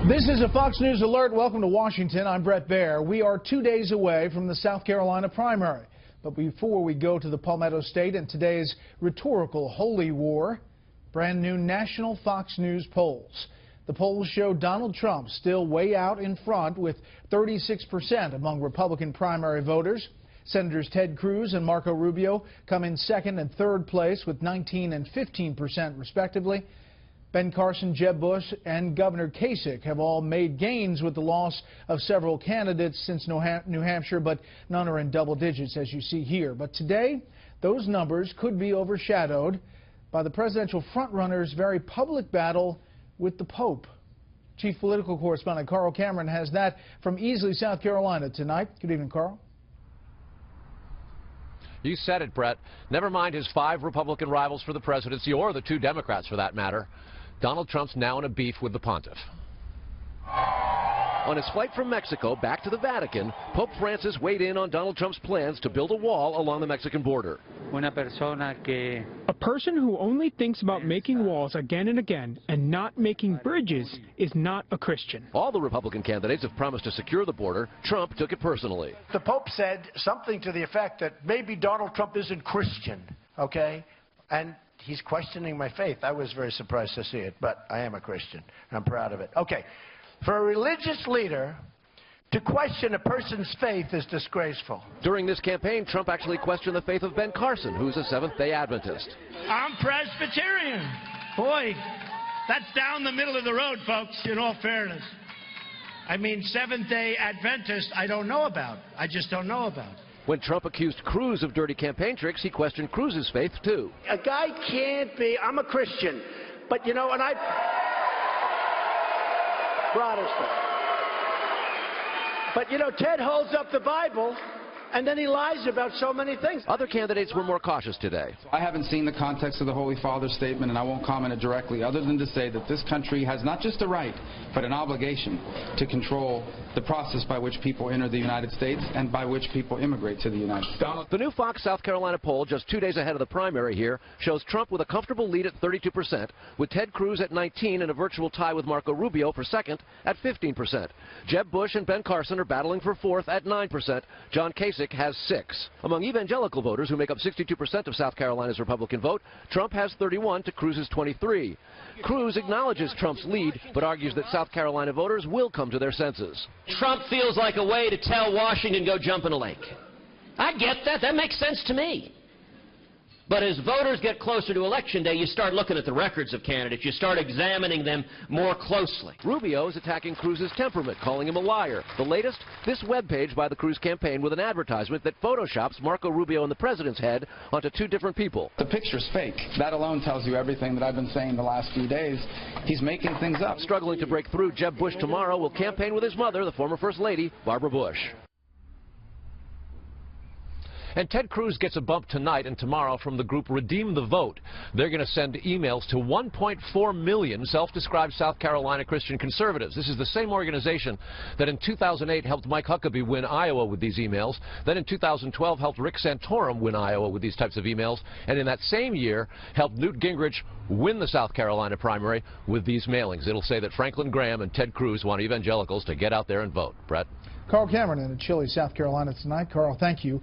This is a Fox News Alert. Welcome to Washington. I'm Brett Baer. We are 2 days away from the South Carolina primary. But before we go to the Palmetto State and today's rhetorical holy war, brand new national Fox News polls. The polls show Donald Trump still way out in front with 36% among Republican primary voters. Senators Ted Cruz and Marco Rubio come in second and third place with 19% and 15% respectively. Ben Carson, Jeb Bush, and Governor Kasich have all made gains with the loss of several candidates since New Hampshire, but none are in double digits, as you see here. But today, those numbers could be overshadowed by the presidential frontrunner's very public battle with the Pope. Chief political correspondent Carl Cameron has that from Easley, South Carolina tonight. Good evening, Carl. You said it, Brett. Never mind his 5 Republican rivals for the presidency, or the 2 Democrats for that matter. Donald Trump's now in a beef with the pontiff. On his flight from Mexico back to the Vatican, Pope Francis weighed in on Donald Trump's plans to build a wall along the Mexican border. A person who only thinks about making walls again and again and not making bridges is not a Christian. All the Republican candidates have promised to secure the border. Trump took it personally. The Pope said something to the effect that maybe Donald Trump isn't Christian, okay? And he's questioning my faith. I was very surprised to see it, but I am a Christian. I'm proud of it. Okay. For a religious leader to question a person's faith is disgraceful. During this campaign, Trump actually questioned the faith of Ben Carson, who's a Seventh-day Adventist. I'm Presbyterian. Boy, that's down the middle of the road, folks, in all fairness. I mean, Seventh-day Adventist, I don't know about. I just don't know about. When Trump accused Cruz of dirty campaign tricks, he questioned Cruz's faith, too. A guy can't be, I'm a Christian, but, you know, and Protestant. But, you know, Ted holds up the Bible, and then he lies about so many things. Other candidates were more cautious today. I haven't seen the context of the Holy Father's statement, and I won't comment it directly, other than to say that this country has not just a right, but an obligation to control the process by which people enter the United States and by which people immigrate to the United States. The new Fox South Carolina poll, just 2 days ahead of the primary here, shows Trump with a comfortable lead at 32%, with Ted Cruz at 19% and a virtual tie with Marco Rubio for second at 15%. Jeb Bush and Ben Carson are battling for fourth at 9%. John Kasich has 6%. Among evangelical voters, who make up 62% of South Carolina's Republican vote, Trump has 31% to Cruz's 23%. Cruz acknowledges Trump's lead, but argues that South Carolina voters will come to their senses. Trump feels like a way to tell Washington, go jump in a lake. I get that. That makes sense to me. But as voters get closer to Election Day, you start looking at the records of candidates. You start examining them more closely. Rubio is attacking Cruz's temperament, calling him a liar. The latest, this webpage by the Cruz campaign with an advertisement that photoshops Marco Rubio and the president's head onto 2 different people. The picture's fake. That alone tells you everything that I've been saying the last few days. He's making things up. Struggling to break through, Jeb Bush tomorrow will campaign with his mother, the former First Lady, Barbara Bush. And Ted Cruz gets a bump tonight and tomorrow from the group Redeem the Vote. They're going to send emails to 1.4 million self-described South Carolina Christian conservatives. This is the same organization that in 2008 helped Mike Huckabee win Iowa with these emails. Then in 2012 helped Rick Santorum win Iowa with these types of emails. And in that same year helped Newt Gingrich win the South Carolina primary with these mailings. It'll say that Franklin Graham and Ted Cruz want evangelicals to get out there and vote. Brett? Carl Cameron in a chilly South Carolina tonight. Carl, thank you.